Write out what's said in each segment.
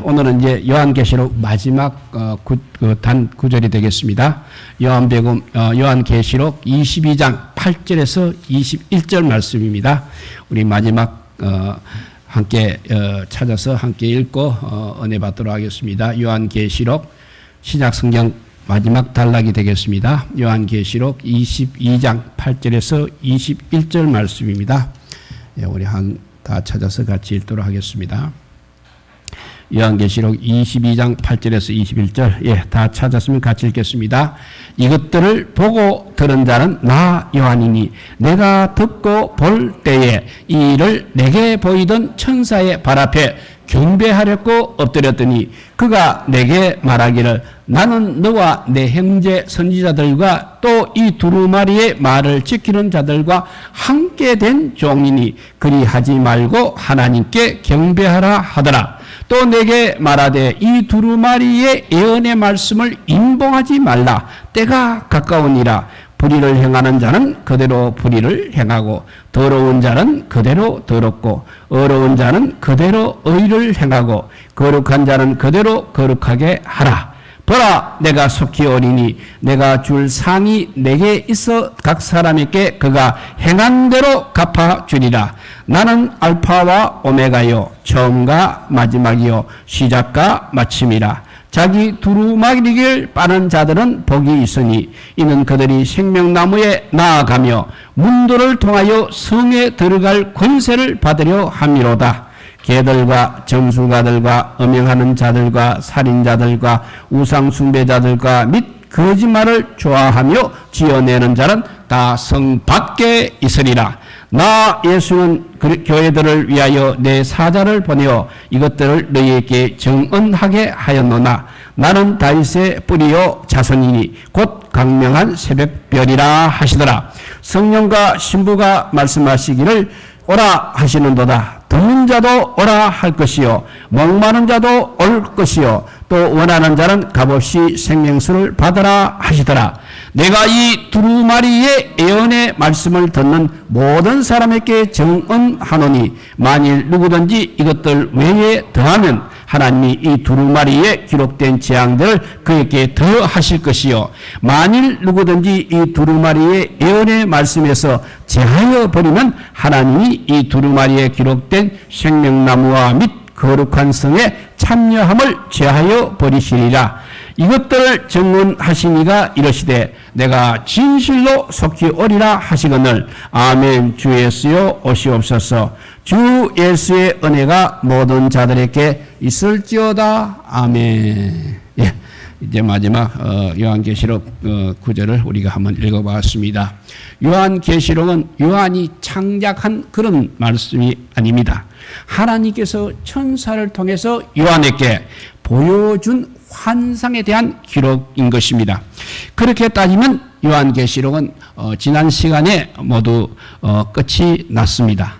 오늘은 이제 요한계시록 마지막 단 구절이 되겠습니다. 요한계시록 22장 8절에서 21절 말씀입니다. 우리 마지막 함께 찾아서 함께 읽고 은혜 받도록 하겠습니다. 요한계시록 시작성경 마지막 단락이 되겠습니다. 요한계시록 22장 8절에서 21절 말씀입니다. 우리 다 찾아서 같이 읽도록 하겠습니다. 요한계시록 22장 8절에서 21절, 다 찾았으면 같이 읽겠습니다. 이것들을 보고 들은 자는 나 요한이니 내가 듣고 볼 때에 이 일을 내게 보이던 천사의 발 앞에 경배하려고 엎드렸더니 그가 내게 말하기를 나는 너와 내 형제 선지자들과 또 이 두루마리의 말을 지키는 자들과 함께 된 종이니 그리하지 말고 하나님께 경배하라 하더라. 또 내게 말하되 이 두루마리의 예언의 말씀을 임봉하지 말라. 때가 가까우니라. 불의를 행하는 자는 그대로 불의를 행하고 더러운 자는 그대로 더럽고 어려운 자는 그대로 의를 행하고 거룩한 자는 그대로 거룩하게 하라. 보라, 내가 속히 오리니 내가 줄 상이 내게 있어 각 사람에게 그가 행한 대로 갚아주리라. 나는 알파와 오메가요 처음과 마지막이요 시작과 마침이라. 자기 두루마리를 빠는 자들은 복이 있으니 이는 그들이 생명나무에 나아가며 문도를 통하여 성에 들어갈 권세를 받으려 함이로다. 개들과 점술가들과 음행하는 자들과 살인자들과 우상숭배자들과 및 거짓말을 좋아하며 지어내는 자는 다 성 밖에 있으리라. 나 예수는 교회들을 위하여 내 사자를 보내어 이것들을 너희에게 정언하게 하였노나 나는 다윗의 뿌리요 자손이니 곧 강명한 새벽별이라 하시더라. 성령과 신부가 말씀하시기를 오라 하시는도다. 듣는 자도 오라 할 것이요 목마른 자도 올 것이요 또 원하는 자는 값없이 생명수를 받으라 하시더라. 내가 이 두루마리의 예언의 말씀을 듣는 모든 사람에게 정언하노니 만일 누구든지 이것들 외에 더하면 하나님이 이 두루마리에 기록된 재앙들을 그에게 더하실 것이요 만일 누구든지 이 두루마리의 예언의 말씀에서 제하여 버리면 하나님이 이 두루마리에 기록된 생명나무와 및 거룩한 성에 참여함을 제하여 버리시리라. 이것들을 정언하시니가 이러시되 내가 진실로 속히 오리라 하시거늘 아멘. 주 예수여 오시옵소서. 주 예수의 은혜가 모든 자들에게 있을지어다. 아멘. 이제 마지막 요한계시록 9절을 우리가 한번 읽어봤습니다. 요한계시록은 요한이 창작한 그런 말씀이 아닙니다. 하나님께서 천사를 통해서 요한에게 보여준 환상에 대한 기록인 것입니다. 그렇게 따지면 요한계시록은 지난 시간에 모두 끝이 났습니다.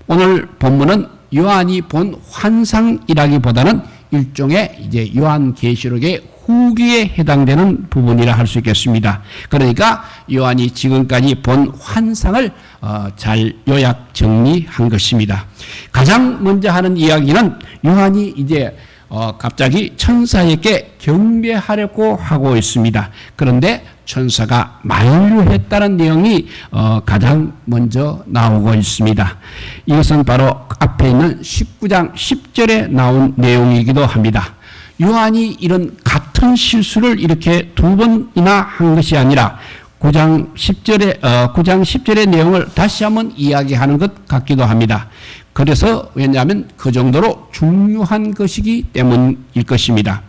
오늘 본문은 요한이 본 환상이라기보다는 일종의 이제 요한계시록의 후기에 해당되는 부분이라 할 수 있겠습니다. 그러니까 요한이 지금까지 본 환상을 잘 요약 정리한 것입니다. 가장 먼저 하는 이야기는 요한이 이제 갑자기 천사에게 경배하려고 하고 있습니다. 그런데 천사가 만류했다는 내용이 가장 먼저 나오고 있습니다. 이것은 바로 앞에 있는 19장 10절에 나온 내용이기도 합니다. 요한이 이런 같은 실수를 이렇게 두 번이나 한 것이 아니라 9장 10절의 내용을 다시 한번 이야기하는 것 같기도 합니다. 그래서 왜냐하면 그 정도로 중요한 것이기 때문일 것입니다.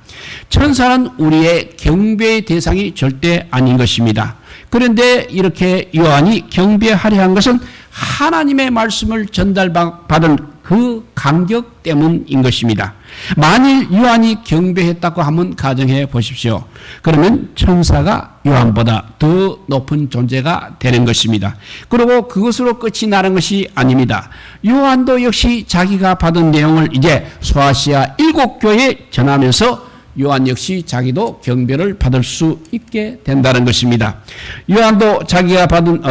천사는 우리의 경배의 대상이 절대 아닌 것입니다. 그런데 이렇게 요한이 경배하려 한 것은 하나님의 말씀을 전달받은 그 감격 때문인 것입니다. 만일 요한이 경배했다고 한번 가정해 보십시오. 그러면 천사가 요한보다 더 높은 존재가 되는 것입니다. 그리고 그것으로 끝이 나는 것이 아닙니다. 요한도 역시 자기가 받은 내용을 이제 소아시아 7교회에 전하면서 요한 역시 자기도 경배를 받을 수 있게 된다는 것입니다. 요한도 자기가 받은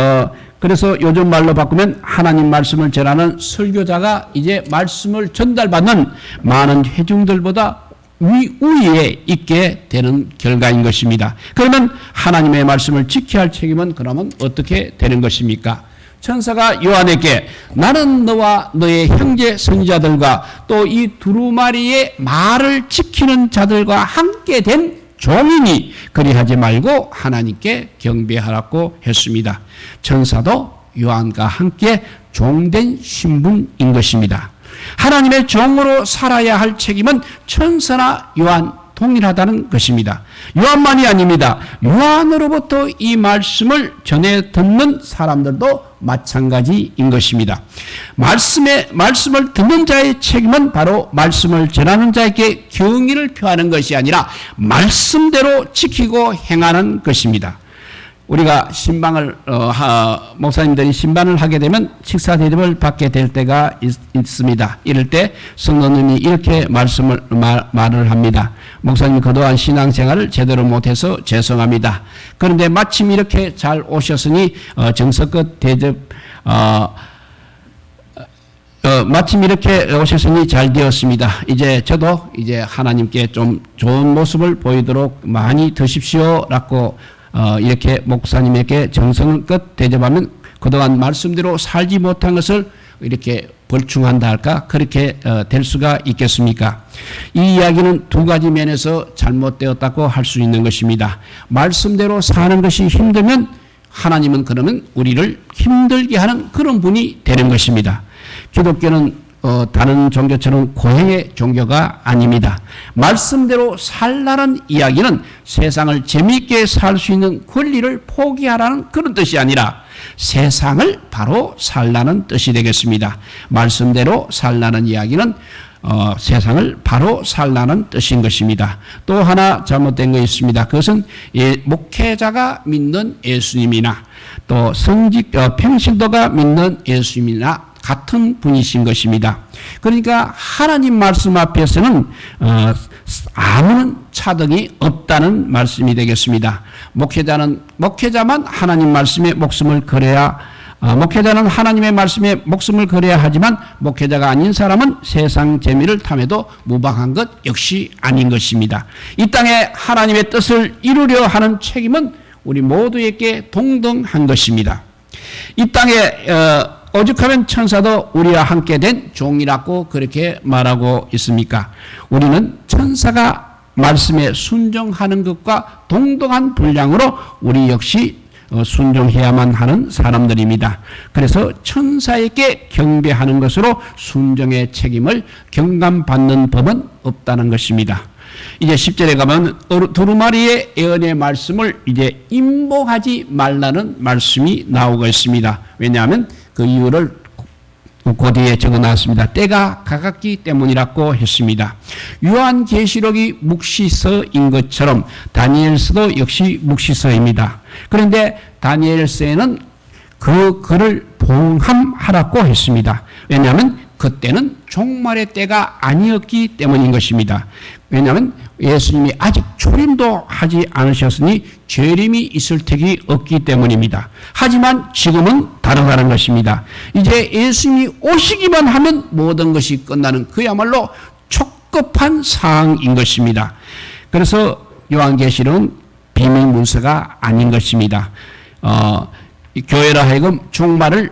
그래서 요즘 말로 바꾸면 하나님 말씀을 전하는 설교자가 이제 말씀을 전달받는 많은 회중들보다 우위에 있게 되는 결과인 것입니다. 그러면 하나님의 말씀을 지켜야 할 책임은 그러면 어떻게 되는 것입니까? 천사가 요한에게 나는 너와 너의 형제 선지자들과 또 이 두루마리의 말을 지키는 자들과 함께 된 종이니 그리하지 말고 하나님께 경배하라고 했습니다. 천사도 요한과 함께 종된 신분인 것입니다. 하나님의 종으로 살아야 할 책임은 천사나 요한 동일하다는 것입니다. 요한만이 아닙니다. 요한으로부터 이 말씀을 전해 듣는 사람들도 마찬가지인 것입니다. 말씀을 듣는 자의 책임은 바로 말씀을 전하는 자에게 경의를 표하는 것이 아니라 말씀대로 지키고 행하는 것입니다. 우리가 신방을 목사님들이 신방을 하게 되면 식사 대접을 받게 될 때가 있습니다. 이럴 때 성도님이 이렇게 말을 합니다. 목사님 그동안 신앙생활을 제대로 못해서 죄송합니다. 그런데 마침 이렇게 잘 오셨으니 정석껏 대접 마침 이렇게 오셨으니 잘 되었습니다. 이제 저도 이제 하나님께 좀 좋은 모습을 보이도록 많이 드십시오라고 이렇게 목사님에게 정성껏 대접하면 그동안 말씀대로 살지 못한 것을 이렇게 벌충한다 할까? 그렇게 될 수가 있겠습니까? 이 이야기는 두 가지 면에서 잘못되었다고 할 수 있는 것입니다. 말씀대로 사는 것이 힘들면 하나님은 그러면 우리를 힘들게 하는 그런 분이 되는 것입니다. 기독교는 다른 종교처럼 고행의 종교가 아닙니다. 말씀대로 살라는 이야기는 세상을 재미있게 살 수 있는 권리를 포기하라는 그런 뜻이 아니라 세상을 바로 살라는 뜻이 되겠습니다. 말씀대로 살라는 이야기는 세상을 바로 살라는 뜻인 것입니다. 또 하나 잘못된 거 있습니다. 그것은 목회자가 믿는 예수님이나 또 평신도가 믿는 예수님이나 같은 분이신 것입니다. 그러니까 하나님 말씀 앞에서는 아무런 차등이 없다는 말씀이 되겠습니다. 목회자만 하나님 말씀에 목숨을 걸어야 목회자는 하나님의 말씀에 목숨을 걸어야 하지만 목회자가 아닌 사람은 세상 재미를 탐해도 무방한 것 역시 아닌 것입니다. 이 땅에 하나님의 뜻을 이루려 하는 책임은 우리 모두에게 동등한 것입니다. 이 땅에 오죽하면 천사도 우리와 함께 된 종이라고 그렇게 말하고 있습니까? 우리는 천사가 말씀에 순종하는 것과 동등한 분량으로 우리 역시 순종해야만 하는 사람들입니다. 그래서 천사에게 경배하는 것으로 순종의 책임을 경감받는 법은 없다는 것입니다. 이제 10절에 가면 두루마리의 예언의 말씀을 이제 임봉하지 말라는 말씀이 나오고 있습니다. 왜냐하면 그 이유를 고대에 적어놨습니다. 때가 가깝기 때문이라고 했습니다. 요한계시록이 묵시서인 것처럼 다니엘서도 역시 묵시서입니다. 그런데 다니엘서에는 그 글을 봉함하라고 했습니다. 왜냐하면 그때는 종말의 때가 아니었기 때문인 것입니다. 왜냐하면 예수님이 아직 초림도 하지 않으셨으니 재림이 있을 턱이 없기 때문입니다. 하지만 지금은 다르다는 것입니다. 이제 예수님이 오시기만 하면 모든 것이 끝나는 그야말로 촉급한 사항인 것입니다. 그래서 요한계시록은 비밀 문서가 아닌 것입니다. 교회라 하여금 종말을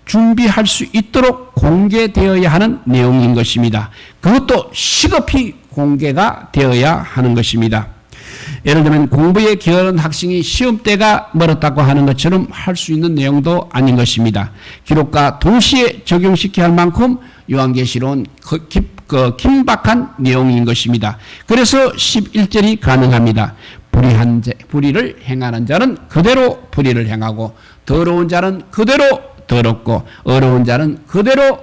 준비할 수 있도록 공개되어야 하는 내용인 것입니다. 그것도 시급히 공개가 되어야 하는 것입니다. 예를 들면 공부에 게으른 학생이 시험 때가 멀었다고 하는 것처럼 할 수 있는 내용도 아닌 것입니다. 기록과 동시에 적용시켜야 할 만큼 요한계시록은 긴박한 내용인 것입니다. 그래서 11절이 가능합니다. 불의를 행하는 자는 그대로 불의를 행하고 더러운 자는 그대로 더럽고 어려운 자는 그대로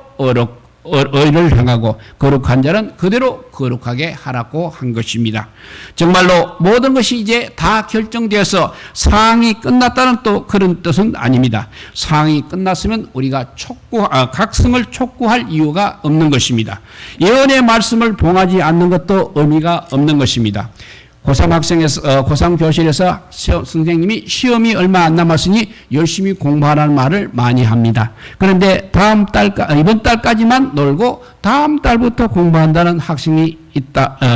의를 행하고 거룩한 자는 그대로 거룩하게 하라고 한 것입니다. 정말로 모든 것이 이제 다 결정되어서 사항이 끝났다는 또 그런 뜻은 아닙니다. 사항이 끝났으면 우리가 각성을 촉구할 이유가 없는 것입니다. 예언의 말씀을 봉하지 않는 것도 의미가 없는 것입니다. 고3 학생에서 고3 교실에서 선생님이 시험이 얼마 안 남았으니 열심히 공부하라는 말을 많이 합니다. 그런데 이번 달까지만 놀고 다음 달부터 공부한다는 학생이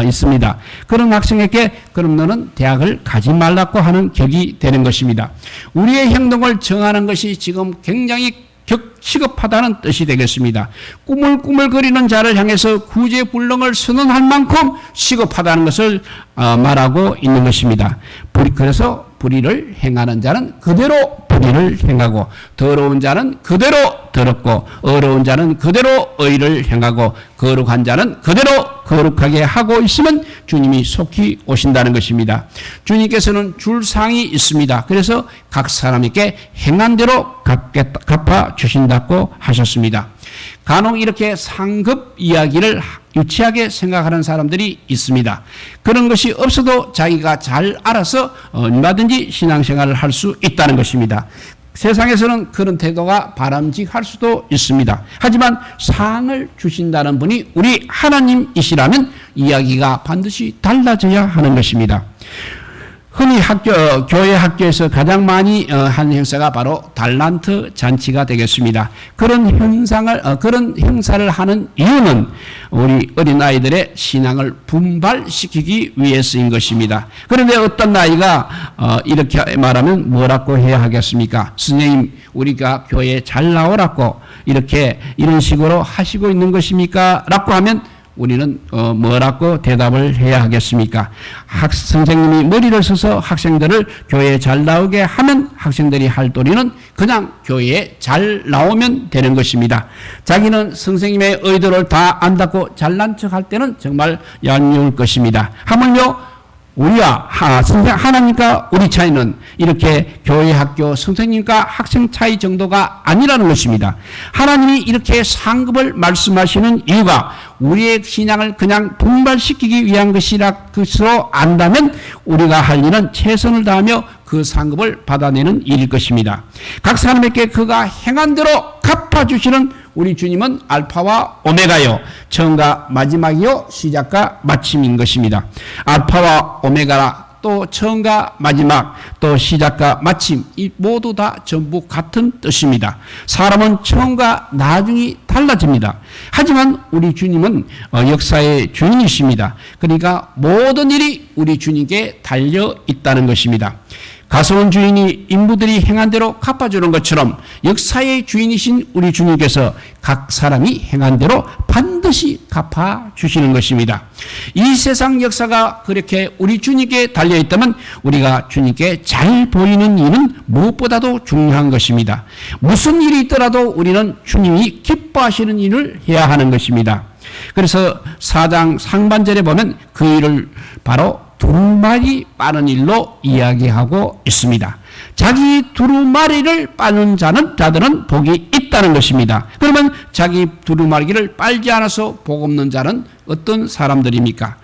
있습니다. 그런 학생에게 그럼 너는 대학을 가지 말라고 하는 격이 되는 것입니다. 우리의 행동을 정하는 것이 지금 굉장히 시급하다는 뜻이 되겠습니다. 꾸물꾸물거리는 자를 향해서 구제불능을 선언할 만큼 시급하다는 것을 말하고 있는 것입니다. 그래서 불의를 행하는 자는 그대로 불의를 행하고, 더러운 자는 그대로 더럽고, 어려운 자는 그대로 의를 행하고, 거룩한 자는 그대로 거룩하게 하고 있으면 주님이 속히 오신다는 것입니다. 주님께서는 줄 상이 있습니다. 그래서 각 사람에게 행한 대로 갚아 주신다고 하셨습니다. 간혹 이렇게 상급 이야기를 유치하게 생각하는 사람들이 있습니다. 그런 것이 없어도 자기가 잘 알아서 얼마든지 신앙생활을 할 수 있다는 것입니다. 세상에서는 그런 태도가 바람직할 수도 있습니다. 하지만 상을 주신다는 분이 우리 하나님이시라면 이야기가 반드시 달라져야 하는 것입니다. 흔히 교회 학교에서 가장 많이 하는 행사가 바로 달란트 잔치가 되겠습니다. 그런 행사를 하는 이유는 우리 어린아이들의 신앙을 분발시키기 위해서인 것입니다. 그런데 어떤 아이가 이렇게 말하면 뭐라고 해야 하겠습니까? 선생님, 우리가 교회에 잘 나오라고 이런 식으로 하시고 있는 것입니까? 라고 하면 우리는 뭐라고 대답을 해야 하겠습니까? 선생님이 머리를 써서 학생들을 교회에 잘 나오게 하면 학생들이 할 도리는 그냥 교회에 잘 나오면 되는 것입니다. 자기는 선생님의 의도를 다 안다고 잘난 척할 때는 정말 얄미울 것입니다. 하물며 우리와 하나님과 우리 차이는 이렇게 교회 학교 선생님과 학생 차이 정도가 아니라는 것입니다. 하나님이 이렇게 상급을 말씀하시는 이유가 우리의 신앙을 그냥 분발시키기 위한 것으로 안다면 우리가 할 일은 최선을 다하며 그 상급을 받아내는 일일 것입니다. 각 사람에게 그가 행한 대로 갚아주시는 우리 주님은 알파와 오메가요, 처음과 마지막이요, 시작과 마침인 것입니다. 알파와 오메가라, 또 처음과 마지막, 또 시작과 마침, 이 모두 다 전부 같은 뜻입니다. 사람은 처음과 나중이 달라집니다. 하지만 우리 주님은 역사의 주인이십니다. 그러니까 모든 일이 우리 주님께 달려 있다는 것입니다. 가서온 주인이 인부들이 행한 대로 갚아주는 것처럼 역사의 주인이신 우리 주님께서 각 사람이 행한 대로 반드시 갚아주시는 것입니다. 이 세상 역사가 그렇게 우리 주님께 달려있다면 우리가 주님께 잘 보이는 일은 무엇보다도 중요한 것입니다. 무슨 일이 있더라도 우리는 주님이 기뻐하시는 일을 해야 하는 것입니다. 그래서 4장 상반절에 보면 그 일을 바로 두루마리 빠는 일로 이야기하고 있습니다. 자기 두루마리를 빠는 자들은 복이 있다는 것입니다. 그러면 자기 두루마리를 빨지 않아서 복 없는 자는 어떤 사람들입니까?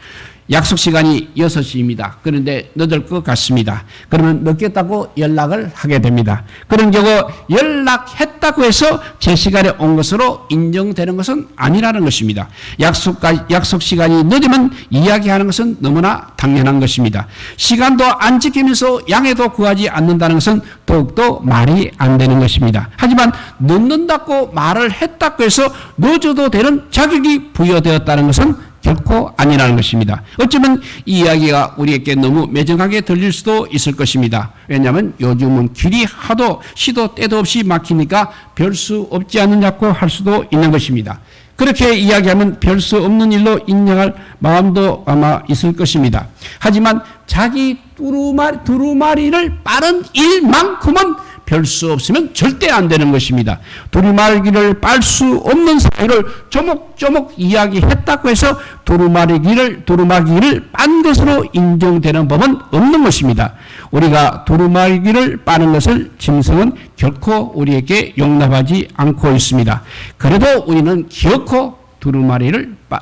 약속 시간이 6시입니다. 그런데 늦을 것 같습니다. 그러면 늦겠다고 연락을 하게 됩니다. 그런 경우 연락했다고 해서 제 시간에 온 것으로 인정되는 것은 아니라는 것입니다. 약속 시간이 늦으면 이야기하는 것은 너무나 당연한 것입니다. 시간도 안 지키면서 양해도 구하지 않는다는 것은 더욱더 말이 안 되는 것입니다. 하지만 늦는다고 말을 했다고 해서 늦어도 되는 자격이 부여되었다는 것은 결코 아니라는 것입니다. 어쩌면 이 이야기가 우리에게 너무 매정하게 들릴 수도 있을 것입니다. 왜냐하면 요즘은 길이 하도 시도 때도 없이 막히니까 별 수 없지 않느냐고 할 수도 있는 것입니다. 그렇게 이야기하면 별 수 없는 일로 인정할 마음도 아마 있을 것입니다. 하지만 자기 두루마리를 빠른 일만큼은 별 수 없으면 절대 안 되는 것입니다. 두루마리를 빨 수 없는 사이를 조목조목 이야기했다고 해서 두루마기를 빤 것으로 인정되는 법은 없는 것입니다. 우리가 두루마기를 빠는 것을 짐승은 결코 우리에게 용납하지 않고 있습니다. 그래도 우리는 기어코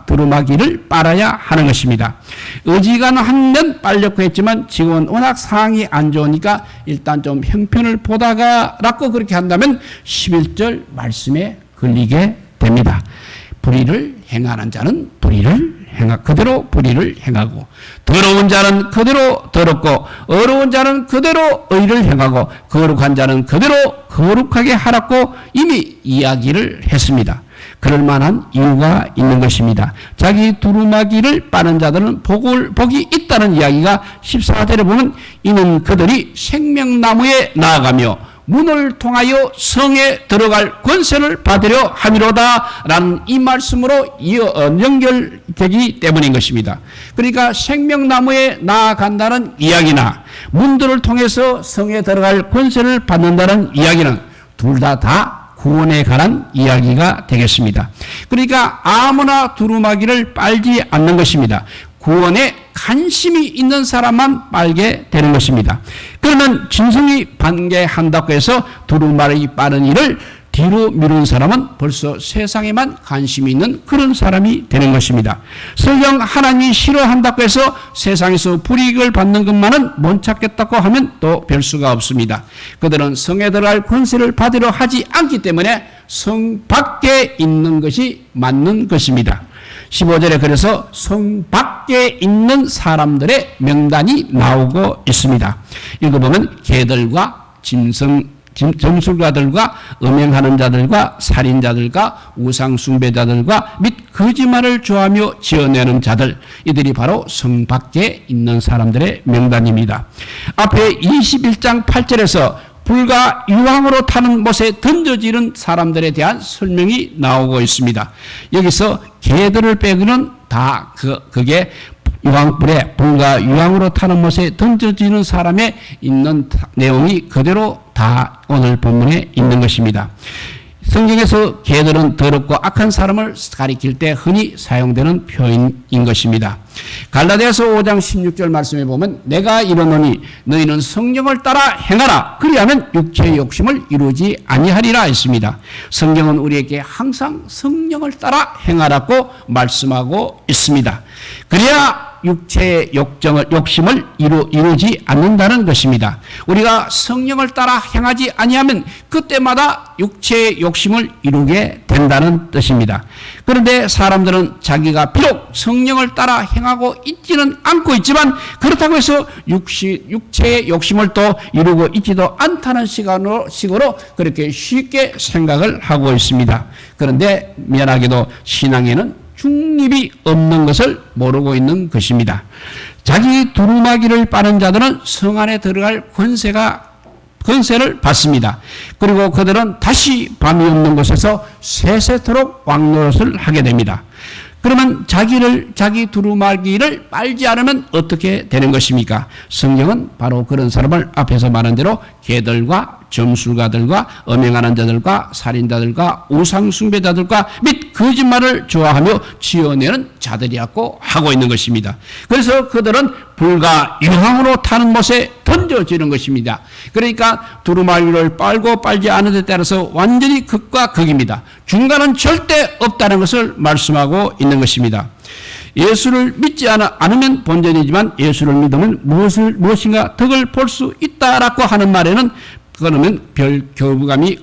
두루마기를 빨아야 하는 것입니다. 어지간하면 빨려고 했지만 지금은 워낙 상황이 안 좋으니까 일단 좀 형편을 보다가라고 그렇게 한다면 11절 말씀에 걸리게 됩니다. 불의를 행하는 자는 불의를 그대로 불의를 행하고, 더러운 자는 그대로 더럽고 어려운 자는 그대로 의를 행하고 거룩한 자는 그대로 거룩하게 하라고 이미 이야기를 했습니다. 그럴 만한 이유가 있는 것입니다. 자기 두루마기를 빠는 자들은 복이 있다는 이야기가 14절에 보면, 이는 그들이 생명나무에 나아가며 문을 통하여 성에 들어갈 권세를 받으려 함이로다 라는 이 말씀으로 연결되기 때문인 것입니다. 그러니까 생명나무에 나아간다는 이야기나 문들을 통해서 성에 들어갈 권세를 받는다는 이야기는 둘 다 구원에 관한 이야기가 되겠습니다. 그러니까 아무나 두루마기를 빨지 않는 것입니다. 구원에 관심이 있는 사람만 빨게 되는 것입니다. 그러면 짐승이 반개한다고 해서 두루마기 빠는 일을 뒤로 미룬 사람은 벌써 세상에만 관심이 있는 그런 사람이 되는 것입니다. 설령 하나님이 싫어한다고 해서 세상에서 불이익을 받는 것만은 못 찾겠다고 하면 또 별 수가 없습니다. 그들은 성에 들어갈 권세를 받으려 하지 않기 때문에 성 밖에 있는 것이 맞는 것입니다. 15절에 그래서 성 밖에 있는 사람들의 명단이 나오고 있습니다. 읽어보면 개들과 점술가들과 음행하는 자들과 살인자들과 우상숭배자들과 및 거짓말을 좋아하며 지어내는 자들, 이들이 바로 성 밖에 있는 사람들의 명단입니다. 앞에 21장 8절에서 불과 유황으로 타는 못에 던져지는 사람들에 대한 설명이 나오고 있습니다. 여기서 개들을 빼고는 다 그게 유황불에 불과 유황으로 타는 못에 던져지는 사람에 있는 내용이 그대로 다 오늘 본문에 있는 것입니다. 성경에서 개들은 더럽고 악한 사람을 가리킬 때 흔히 사용되는 표현인 것입니다. 갈라디아서 5장 16절 말씀에 보면, 내가 이르노니 너희는 성령을 따라 행하라, 그리하면 육체의 욕심을 이루지 아니하리라 했습니다. 성경은 우리에게 항상 성령을 따라 행하라고 말씀하고 있습니다. 그래야 육체의 욕심을 이루지 않는다는 것입니다. 우리가 성령을 따라 행하지 아니하면 그때마다 육체의 욕심을 이루게 된다는 뜻입니다. 그런데 사람들은 자기가 비록 성령을 따라 행하고 있지는 않고 있지만, 그렇다고 해서 육체의 욕심을 또 이루고 있지도 않다는 식으로 그렇게 쉽게 생각을 하고 있습니다. 그런데 미안하게도 신앙에는 중립이 없는 것을 모르고 있는 것입니다. 자기 두루마기를 빠는 자들은 성 안에 들어갈 권세를 받습니다. 그리고 그들은 다시 밤이 없는 곳에서 세세토록 왕노릇을 하게 됩니다. 그러면 자기 두루마기를 빨지 않으면 어떻게 되는 것입니까? 성경은 바로 그런 사람을 앞에서 말한 대로 개들과 점술가들과 음행하는 자들과 살인자들과 우상숭배자들과 및 거짓말을 좋아하며 지어내는 자들이라고 하고 있는 것입니다. 그래서 그들은 불과 유황으로 타는 못에 던져지는 것입니다. 그러니까 두루마기를 빨고 빨지 않은 데 따라서 완전히 극과 극입니다. 중간은 절대 없다는 것을 말씀하고 있는 것입니다. 예수를 믿지 않으면 본전이지만 예수를 믿으면 무엇인가 덕을 볼 수 있다라고 하는 말에는 그러면 별 교부감이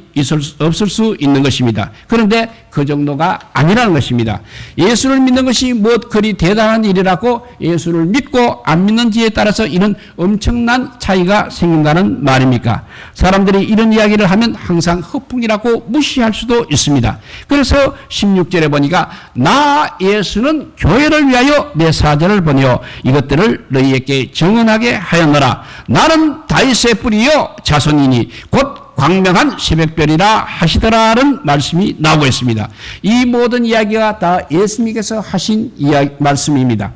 없을 수 있는 것입니다. 그런데 그 정도가 아니라는 것입니다. 예수를 믿는 것이 무엇 그리 대단한 일이라고 예수를 믿고 안 믿는지에 따라서 이런 엄청난 차이가 생긴다는 말입니까? 사람들이 이런 이야기를 하면 항상 허풍이라고 무시할 수도 있습니다. 그래서 16절에 보니까 나 예수는 교회를 위하여 내 사자를 보내어 이것들을 너희에게 정언하게 하였노라. 나는 다윗의 뿌리요 자손이니 곧 광명한 새벽별이라 하시더라는 말씀이 나오고 있습니다. 이 모든 이야기가 다 예수님께서 하신 말씀입니다.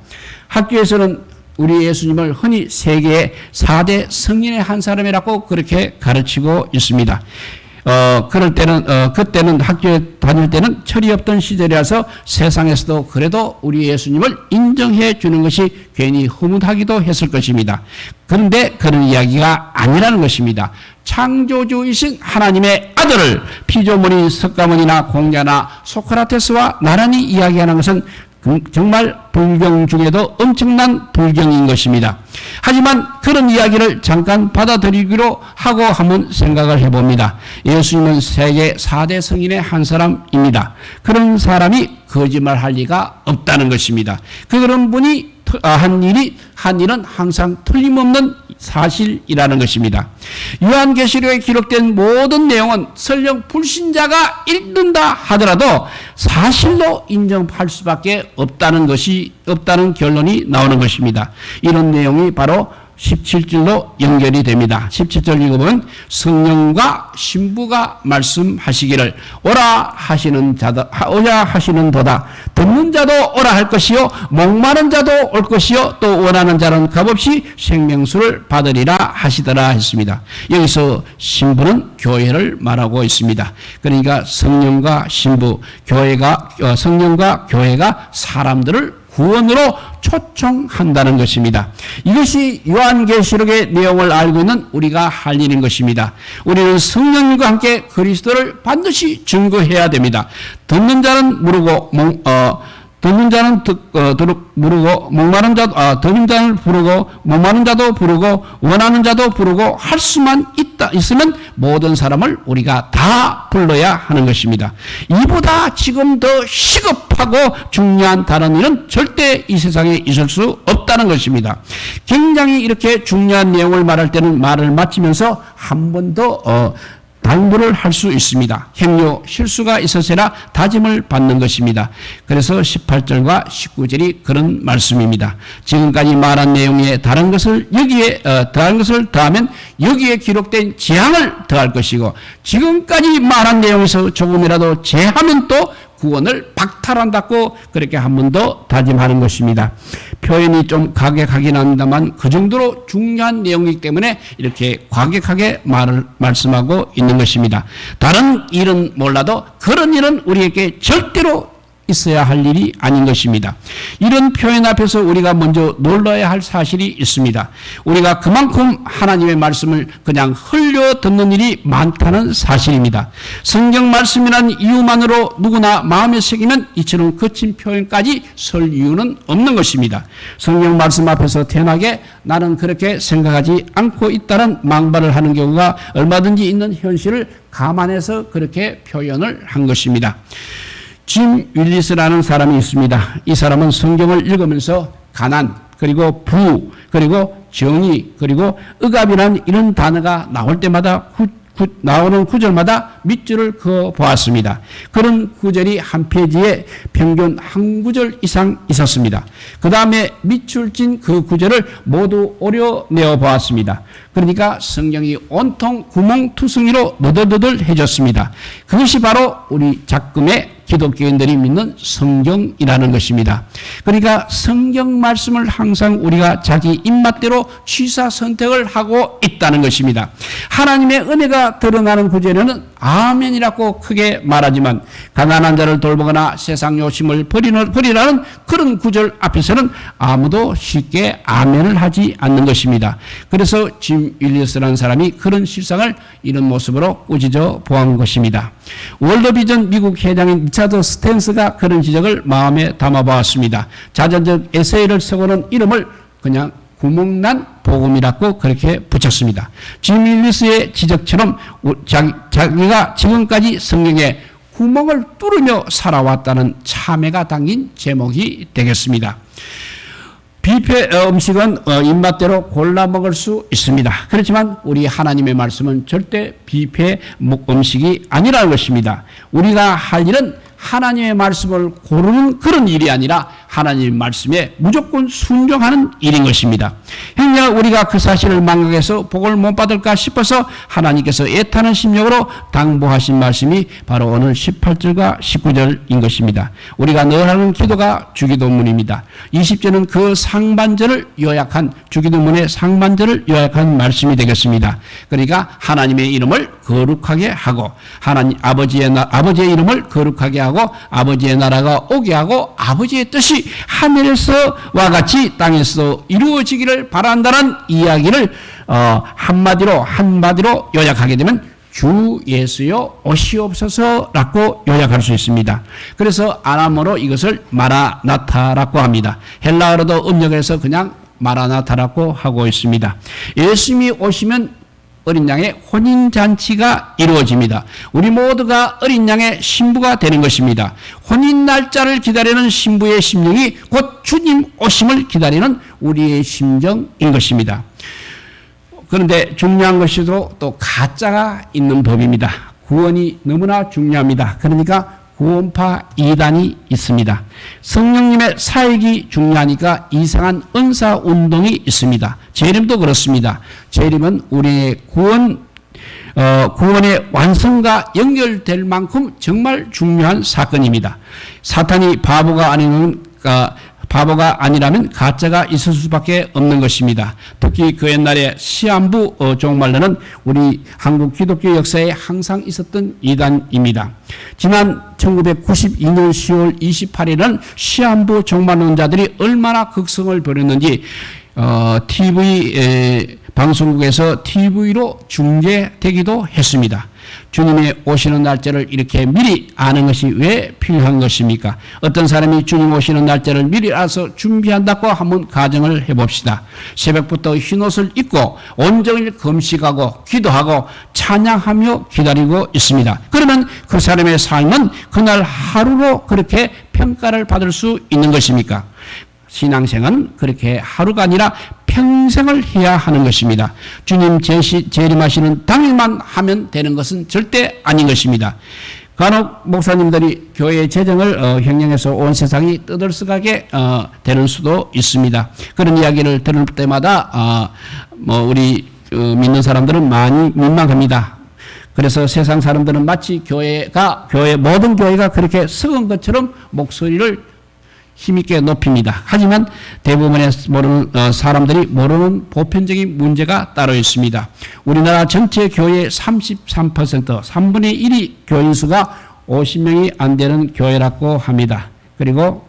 학교에서는 우리 예수님을 흔히 세계의 4대 성인의 한 사람이라고 그렇게 가르치고 있습니다. 그때는 학교에 다닐 때는 철이 없던 시절이라서 세상에서도 그래도 우리 예수님을 인정해 주는 것이 괜히 흐뭇하기도 했을 것입니다. 그런데 그런 이야기가 아니라는 것입니다. 창조주이신 하나님의 아들을 피조물인 석가모니나 공자나 소크라테스와 나란히 이야기하는 것은 정말 불경 중에도 엄청난 불경인 것입니다. 하지만 그런 이야기를 잠깐 받아들이기로 하고 한번 생각을 해봅니다. 예수님은 세계 4대 성인의 한 사람입니다. 그런 사람이 거짓말할 리가 없다는 것입니다. 그런 분이 한 일은 항상 틀림없는 사실이라는 것입니다. 요한계시록에 기록된 모든 내용은 설령 불신자가 읽는다 하더라도 사실로 인정할 수밖에 없다는 결론이 나오는 것입니다. 이런 내용이 바로 17절로 연결이 됩니다. 17절 읽어보면 성령과 신부가 말씀하시기를 오라 하시는 도다. 듣는 자도 오라 할 것이요 목마른 자도 올 것이요 또 원하는 자는 값없이 생명수를 받으리라 하시더라 했습니다. 여기서 신부는 교회를 말하고 있습니다. 그러니까 성령과 교회가 사람들을 구원으로 초청한다는 것입니다. 이것이 요한계시록의 내용을 알고 있는 우리가 할 일인 것입니다. 우리는 성령님과 함께 그리스도를 반드시 증거해야 됩니다. 듣는 자는 목마른 자도 부르고 원하는 자도 부르고 할 수만 있으면 모든 사람을 우리가 다 불러야 하는 것입니다. 이보다 지금 더 시급하고 중요한 다른 일은 절대 이 세상에 있을 수 없다는 것입니다. 굉장히 이렇게 중요한 내용을 말할 때는 말을 마치면서 한 번 더 당부를 할 수 있습니다. 행여 실수가 있어서라 다짐을 받는 것입니다. 그래서 18절과 19절이 그런 말씀입니다. 지금까지 말한 내용에 다른 것을 더하면 여기에 기록된 재앙을 더할 것이고 지금까지 말한 내용에서 조금이라도 제하면 또 구원을 박탈한다고 그렇게 한 번 더 다짐하는 것입니다. 표현이 좀 과격하긴 합니다만 그 정도로 중요한 내용이기 때문에 이렇게 과격하게 말씀하고 있는 것입니다. 다른 일은 몰라도 그런 일은 우리에게 절대로 있어야 할 일이 아닌 것입니다. 이런 표현 앞에서 우리가 먼저 놀라야 할 사실이 있습니다. 우리가 그만큼 하나님의 말씀을 그냥 흘려 듣는 일이 많다는 사실입니다. 성경 말씀이란 이유만으로 누구나 마음에 새기면 이처럼 거친 표현까지 설 이유는 없는 것입니다. 성경 말씀 앞에서 태연하게 나는 그렇게 생각하지 않고 있다는 망발을 하는 경우가 얼마든지 있는 현실을 감안해서 그렇게 표현을 한 것입니다. 짐 윌리스라는 사람이 있습니다. 이 사람은 성경을 읽으면서 가난, 그리고 부, 그리고 정의, 그리고 억압이라는 이런 단어가 나올 때마다 나오는 구절마다 밑줄을 그어 보았습니다. 그런 구절이 한 페이지에 평균 한 구절 이상 있었습니다. 그 다음에 밑줄 찐 그 구절을 모두 오려내어 보았습니다. 그러니까 성경이 온통 구멍투성이로 너덜너덜해졌습니다. 그것이 바로 우리 작금의 기독교인들이 믿는 성경이라는 것입니다. 그러니까 성경 말씀을 항상 우리가 자기 입맛대로 취사 선택을 하고 있다는 것입니다. 하나님의 은혜가 드러나는 구절에는 아멘이라고 크게 말하지만 가난한 자를 돌보거나 세상 욕심을 버리라는 그런 구절 앞에서는 아무도 쉽게 아멘을 하지 않는 것입니다. 그래서 짐 윌리스라는 사람이 그런 실상을 이런 모습으로 꾸짖어 보한 것입니다. 월드비전 미국 회장인 리차드 스탠스가 그런 지적을 마음에 담아보았습니다. 자전적 에세이를 쓰고는 이름을 그냥 구멍난 복음이라고 그렇게 붙였습니다. 짐 윌리스의 지적처럼 자기가 지금까지 성경에 구멍을 뚫으며 살아왔다는 참회가 담긴 제목이 되겠습니다. 뷔페 음식은 입맛대로 골라 먹을 수 있습니다. 그렇지만 우리 하나님의 말씀은 절대 뷔페 음식이 아니라는 것입니다. 우리가 할 일은 하나님의 말씀을 고르는 그런 일이 아니라 하나님의 말씀에 무조건 순종하는 일인 것입니다. 행여 우리가 그 사실을 망각해서 복을 못 받을까 싶어서 하나님께서 애타는 심령으로 당부하신 말씀이 바로 오늘 18절과 19절인 것입니다. 우리가 늘 하는 기도가 주기도문입니다. 20절은 그 상반절을 요약한 주기도문의 상반절을 요약한 말씀이 되겠습니다. 그러니까 하나님의 이름을 거룩하게 하고 하나님 아버지의 이름을 거룩하게 하고 아버지의 나라가 오게 하고 아버지의 뜻이 하늘에서와 같이 땅에서 이루어지기를 바란다는 이야기를 한마디로 요약하게 되면 주 예수여 오시옵소서라고 요약할 수 있습니다. 그래서 아람어로 이것을 마라나타라고 합니다. 헬라어로도 음력에서 그냥 마라나타라고 하고 있습니다. 예수님이 오시면 어린 양의 혼인잔치가 이루어집니다. 우리 모두가 어린 양의 신부가 되는 것입니다. 혼인 날짜를 기다리는 신부의 심령이 곧 주님 오심을 기다리는 우리의 심정인 것입니다. 그런데 중요한 것이도 또 가짜가 있는 법입니다. 구원이 너무나 중요합니다. 그러니까 구원파 이단이 있습니다. 성령님의 사역이 중요하니까 이상한 은사 운동이 있습니다. 재림도 그렇습니다. 재림은 우리의 구원의 완성과 연결될 만큼 정말 중요한 사건입니다. 사탄이 바보가 아니라면 가짜가 있을 수밖에 없는 것입니다. 특히 그 옛날에 시한부 종말론은 우리 한국 기독교 역사에 항상 있었던 이단입니다. 지난 1992년 10월 28일은 시한부 종말론자들이 얼마나 극성을 벌였는지 TV 방송국에서 TV로 중계되기도 했습니다. 주님의 오시는 날짜를 이렇게 미리 아는 것이 왜 필요한 것입니까? 어떤 사람이 주님 오시는 날짜를 미리 알아서 준비한다고 한번 가정을 해봅시다. 새벽부터 흰옷을 입고 온종일 금식하고 기도하고 찬양하며 기다리고 있습니다. 그러면 그 사람의 삶은 그날 하루로 그렇게 평가를 받을 수 있는 것입니까? 신앙생활은 그렇게 하루가 아니라 평생을 해야 하는 것입니다. 주님 재림하시는 당일만 하면 되는 것은 절대 아닌 것입니다. 간혹 목사님들이 교회 재정을 횡령해서 온 세상이 떠들썩하게 되는 수도 있습니다. 그런 이야기를 들을 때마다 우리 믿는 사람들은 많이 민망합니다. 그래서 세상 사람들은 마치 모든 교회가 그렇게 썩은 것처럼 목소리를 힘있게 높입니다. 하지만 대부분의 사람들이 모르는 보편적인 문제가 따로 있습니다. 우리나라 전체 교회의 33%, 3분의 1이 교인 수가 50명이 안 되는 교회라고 합니다. 그리고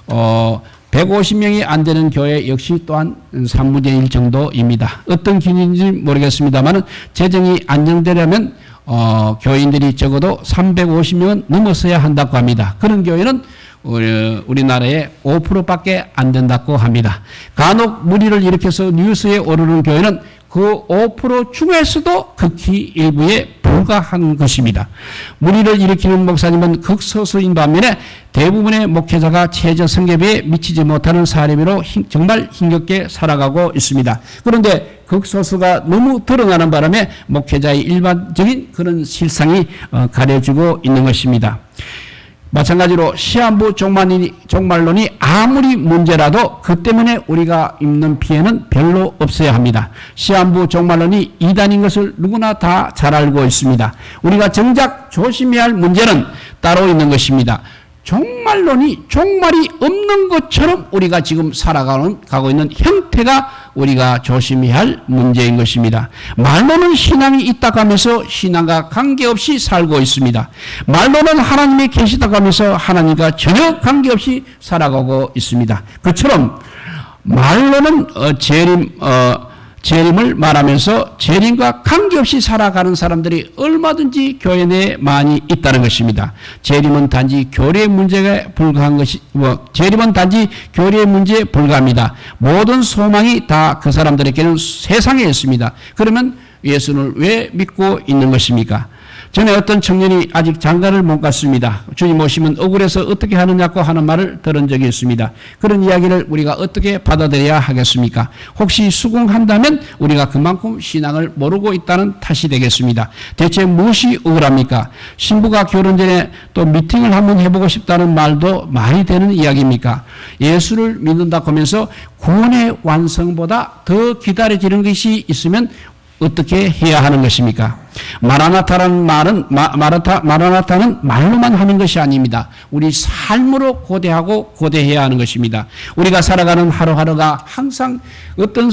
150명이 안 되는 교회 역시 또한 3분의 1 정도입니다. 어떤 기준인지 모르겠습니다만 재정이 안정되려면 교인들이 적어도 350명은 넘었어야 한다고 합니다. 그런 교회는 우리나라에 5%밖에 안 된다고 합니다. 간혹 무리를 일으켜서 뉴스에 오르는 교회는 그 5% 중에서도 극히 일부에 불과한 것입니다. 무리를 일으키는 목사님은 극소수인 반면에 대부분의 목회자가 최저 성계비에 미치지 못하는 사례비로 정말 힘겹게 살아가고 있습니다. 그런데 극소수가 너무 드러나는 바람에 목회자의 일반적인 그런 실상이 가려지고 있는 것입니다. 마찬가지로 시한부 종말론이 아무리 문제라도 그 때문에 우리가 입는 피해는 별로 없어야 합니다. 시한부 종말론이 이단인 것을 누구나 다 잘 알고 있습니다. 우리가 정작 조심해야 할 문제는 따로 있는 것입니다. 종말론이 종말이 없는 것처럼 우리가 지금 살아가고 있는 형태가 우리가 조심해야 할 문제인 것입니다. 말로는 신앙이 있다고 하면서 신앙과 관계없이 살고 있습니다. 말로는 하나님이 계시다고 하면서 하나님과 전혀 관계없이 살아가고 있습니다. 그처럼 말로는 재림을 말하면서 재림과 관계없이 살아가는 사람들이 얼마든지 교회 내에 많이 있다는 것입니다. 재림은 단지 교리의 문제에 불과한 재림은 단지 교리의 문제에 불과합니다. 모든 소망이 다 그 사람들에게는 세상에 있습니다. 그러면 예수를 왜 믿고 있는 것입니까? 전에 어떤 청년이 아직 장가를 못 갔습니다. 주님 오시면 억울해서 어떻게 하느냐고 하는 말을 들은 적이 있습니다. 그런 이야기를 우리가 어떻게 받아들여야 하겠습니까? 혹시 수긍한다면 우리가 그만큼 신앙을 모르고 있다는 탓이 되겠습니다. 대체 무엇이 억울합니까? 신부가 결혼 전에 또 미팅을 한번 해보고 싶다는 말도 말이 되는 이야기입니까? 예수를 믿는다고 하면서 구원의 완성보다 더 기다려지는 것이 있으면 어떻게 해야 하는 것입니까? 마라나타라는 말은 마라나타는 말로만 하는 것이 아닙니다. 우리 삶으로 고대하고 고대해야 하는 것입니다. 우리가 살아가는 하루하루가 항상 어떤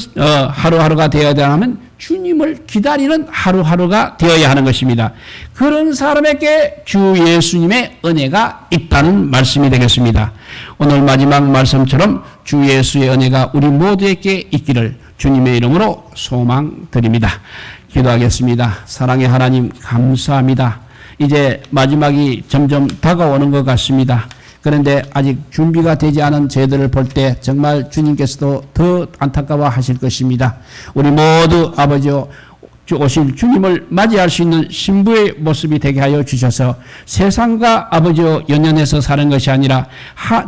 하루하루가 되어야 되냐면 주님을 기다리는 하루하루가 되어야 하는 것입니다. 그런 사람에게 주 예수님의 은혜가 있다는 말씀이 되겠습니다. 오늘 마지막 말씀처럼 주 예수의 은혜가 우리 모두에게 있기를 주님의 이름으로 소망드립니다. 기도하겠습니다. 사랑의 하나님 감사합니다. 이제 마지막이 점점 다가오는 것 같습니다. 그런데 아직 준비가 되지 않은 저희들을 볼 때 정말 주님께서도 더 안타까워 하실 것입니다. 우리 모두 아버지요, 오실 주님을 맞이할 수 있는 신부의 모습이 되게 하여 주셔서 세상과 아버지와 연연해서 사는 것이 아니라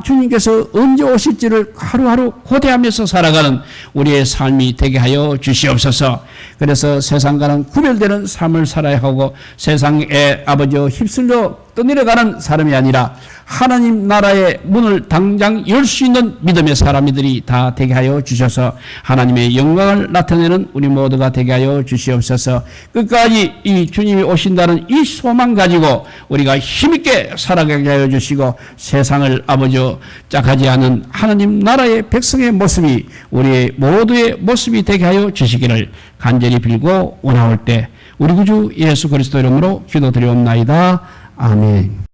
주님께서 언제 오실지를 하루하루 고대하면서 살아가는 우리의 삶이 되게 하여 주시옵소서. 그래서 세상과는 구별되는 삶을 살아야 하고 세상에 아버지와 휩쓸려 떠내려가는 사람이 아니라 하나님 나라의 문을 당장 열 수 있는 믿음의 사람들이 다 되게 하여 주셔서 하나님의 영광을 나타내는 우리 모두가 되게 하여 주시옵소서. 끝까지 이 주님이 오신다는 이 소망 가지고 우리가 힘있게 살아가게 하여 주시고 세상을 아버지여 짝하지 않은 하나님 나라의 백성의 모습이 우리의 모두의 모습이 되게 하여 주시기를 간절히 빌고 원하올 때 우리 구주 예수 그리스도 이름으로 기도드리옵나이다. 아멘.